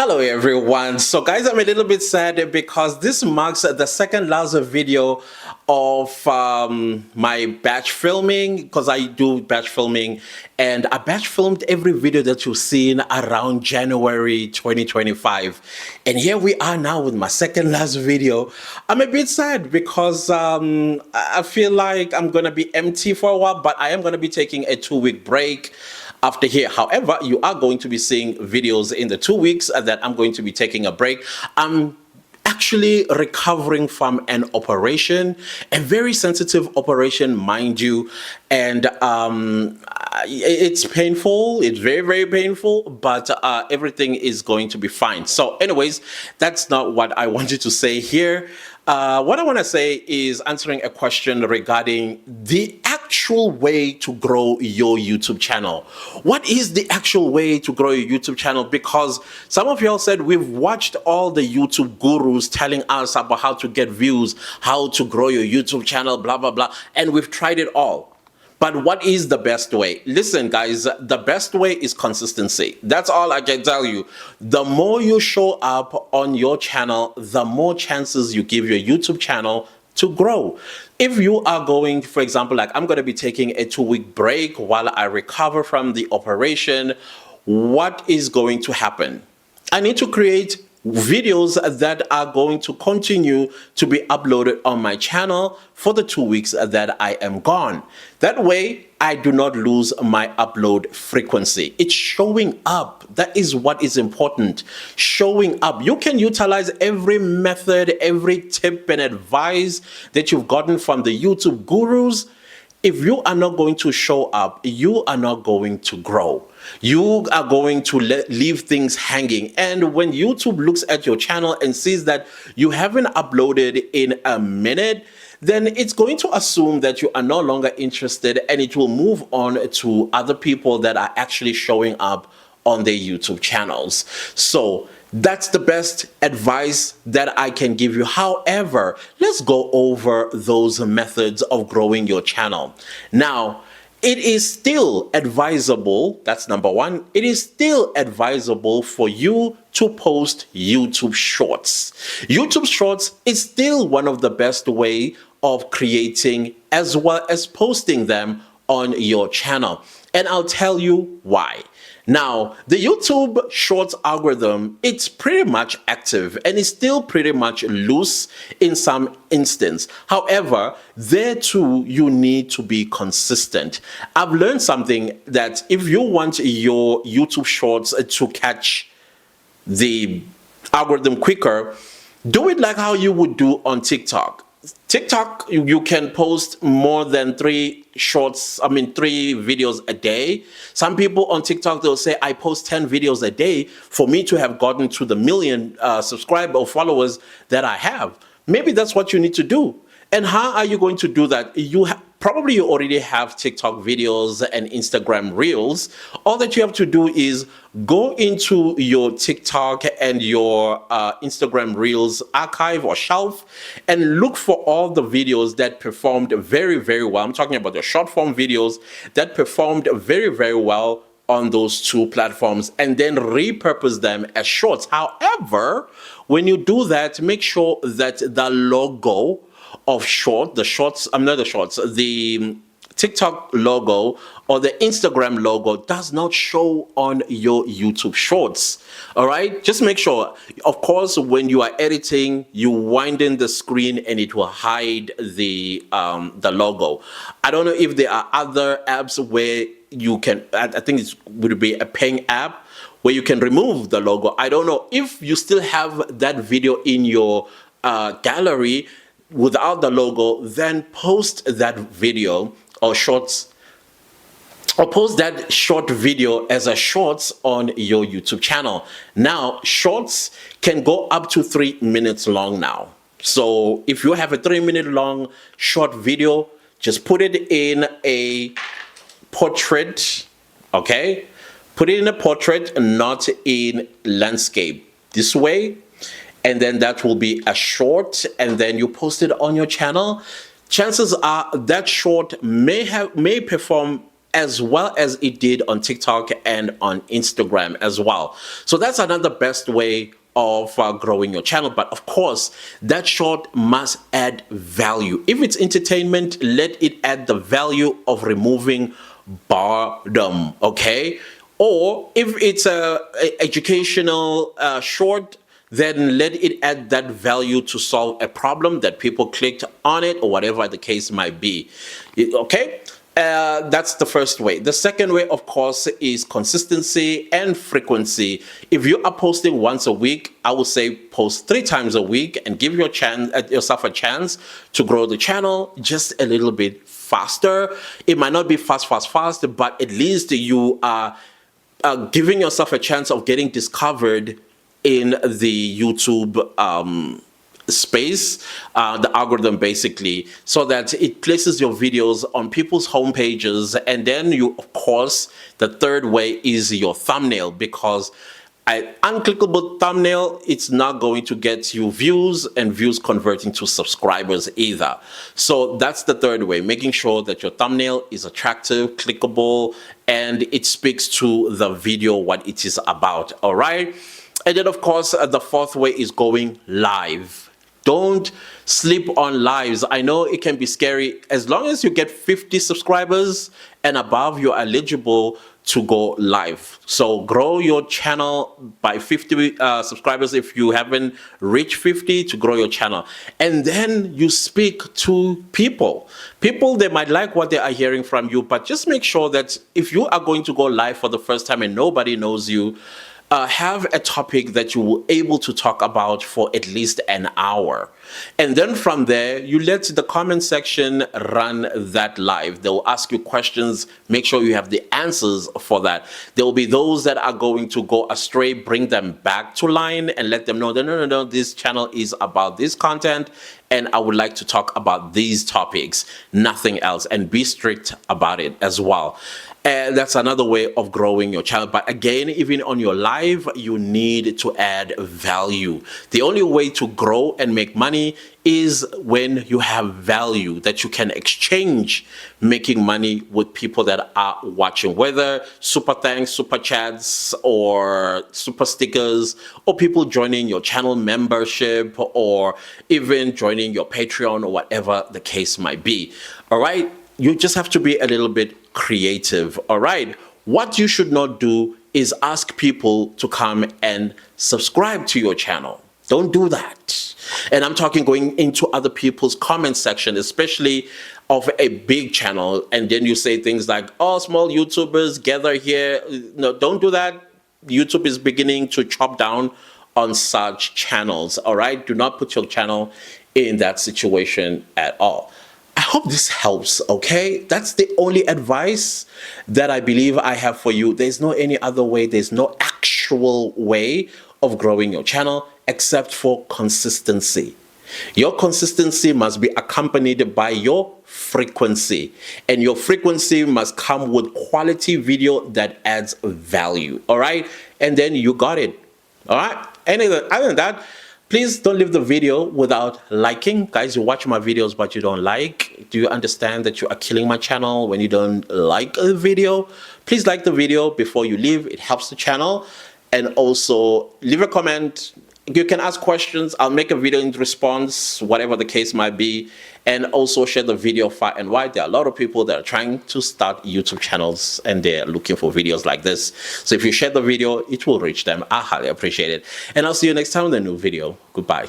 Hello everyone. So guys, I'm a little bit sad because this marks the second last video of my batch filming, because I do batch filming, and I batch filmed every video that you've seen around January 2025. And here we are now with my second last video. I'm a bit sad because I feel like I'm gonna be empty for a while, but I am gonna be taking a 2-week break after here. However, you are going to be seeing videos in the 2 weeks that I'm going to be taking a break. I'm actually recovering from an operation, a very sensitive operation, mind you, and it's painful. It's very, very painful, but everything is going to be fine. So anyways, that's not what I wanted to say here. What I want to say is answering a question regarding the actual way to grow your YouTube channel. What is the actual way to grow your YouTube channel? Because some of y'all said we've watched all the YouTube gurus telling us about how to get views, how to grow your YouTube channel, blah, blah, blah. And we've tried it all. But what is the best way? Listen, guys, the best way is consistency. That's all I can tell you. The more you show up on your channel, the more chances you give your YouTube channel to grow. If you are going, for example, like I'm going to be taking a 2-week break while I recover from the operation, what is going to happen? I need to create videos that are going to continue to be uploaded on my channel for the 2 weeks that I am gone. That way, I do not lose my upload frequency. It's showing up. That is what is important. Showing up. You can utilize every method, every tip and advice that you've gotten from the YouTube gurus. If you are not going to show up, you are not going to grow. You are going to leave things hanging. And when YouTube looks at your channel and sees that you haven't uploaded in a minute, then it's going to assume that you are no longer interested, and it will move on to other people that are actually showing up on their YouTube channels. So that's the best advice that I can give you. However, let's go over those methods of growing your channel. Now, it is still advisable, that's number one, it is still advisable for you to post YouTube Shorts. YouTube Shorts is still one of the best way of creating as well as posting them on your channel. And I'll tell you why. Now, the YouTube Shorts algorithm, it's pretty much active and it's still pretty much loose in some instance. However, there too, you need to be consistent. I've learned something that if you want your YouTube Shorts to catch the algorithm quicker, do it like how you would do on TikTok. TikTok, you can post more than 3 videos a day. Some people on TikTok, they'll say, I post 10 videos a day for me to have gotten to the million subscriber or followers that I have. Maybe that's what you need to do. And how are you going to do that? Probably you already have TikTok videos and Instagram Reels. All that you have to do is go into your TikTok and your Instagram Reels archive or shelf and look for all the videos that performed very, very well. I'm talking about the short form videos that performed very, very well on those 2 platforms, and then repurpose them as shorts. However, when you do that, make sure that the logo of the TikTok logo or the Instagram logo does not show on your YouTube Shorts. All right, just make sure. Of course, when you are editing, you widen the screen and it will hide the logo. I don't know if there are other apps where you can. I think it would be a Ping app where you can remove the logo. I don't know if you still have that video in your gallery without the logo, then post that video or shorts, or post that short video as a shorts on your YouTube channel. Now, shorts can go up to 3 minutes long now. So if you have a 3-minute long short video, just put it in a portrait, okay? Put it in a portrait and not in landscape. This way, and then that will be a short, and then you post it on your channel. Chances are that short may perform as well as it did on TikTok and on Instagram as well. So that's another best way of growing your channel. But of course, that short must add value. If it's entertainment, let it add the value of removing boredom, okay? Or if it's a educational short, then let it add that value to solve a problem that people clicked on it, or whatever the case might be. Okay? That's the first way. The second way, of course, is consistency and frequency. If you are posting once a week, I would say post 3 times a week and give yourself a chance to grow the channel just a little bit faster. It might not be fast, but at least you are giving yourself a chance of getting discovered in the YouTube space, the algorithm basically, so that it places your videos on people's home pages. And then you, of course, the third way is your thumbnail, because an unclickable thumbnail, it's not going to get you views, and views converting to subscribers either. So that's the third way, making sure that your thumbnail is attractive, clickable, and it speaks to the video, what it is about. All right. And then, of course, the fourth way is going live. Don't sleep on lives. I know it can be scary. As long as you get 50 subscribers and above, you're eligible to go live. So grow your channel by 50 subscribers if you haven't reached 50, to grow your channel. And then you speak to people. People, they might like what they are hearing from you, but just make sure that if you are going to go live for the first time and nobody knows you, have a topic that you will able to talk about for at least an hour. And then from there, you let the comment section run that live. They'll ask you questions. Make sure you have the answers for that. There will be those that are going to go astray. Bring them back to line and let them know that no, this channel is about this content, and I would like to talk about these topics, nothing else, and be strict about it as well. And that's another way of growing your channel. But again, even on your live, you need to add value. The only way to grow and make money is when you have value that you can exchange, making money with people that are watching, whether super thanks, super chats, or super stickers, or people joining your channel membership, or even joining your Patreon, or whatever the case might be. All right. You just have to be a little bit creative. All right. What you should not do is ask people to come and subscribe to your channel. Don't do that. And I'm talking going into other people's comment section, especially of a big channel. And then you say things like, oh, small YouTubers gather here. No, don't do that. YouTube is beginning to chop down on such channels. All right. Do not put your channel in that situation at all. I hope this helps, okay? That's the only advice that I believe I have for you. There's no any other way. There's no actual way of growing your channel except for consistency. Your consistency must be accompanied by your frequency, and your frequency must come with quality video that adds value, all right? And then you got it, all right? Other than that, please don't leave the video without liking. Guys, you watch my videos, but you don't like. Do you understand that you are killing my channel when you don't like a video? Please like the video before you leave. It helps the channel. And also leave a comment. You can ask questions. I'll make a video in response, whatever the case might be. And also share the video far and wide. There are a lot of people that are trying to start YouTube channels and they're looking for videos like this. So if you share the video, it will reach them. I highly appreciate it. And I'll see you next time in a new video. Goodbye.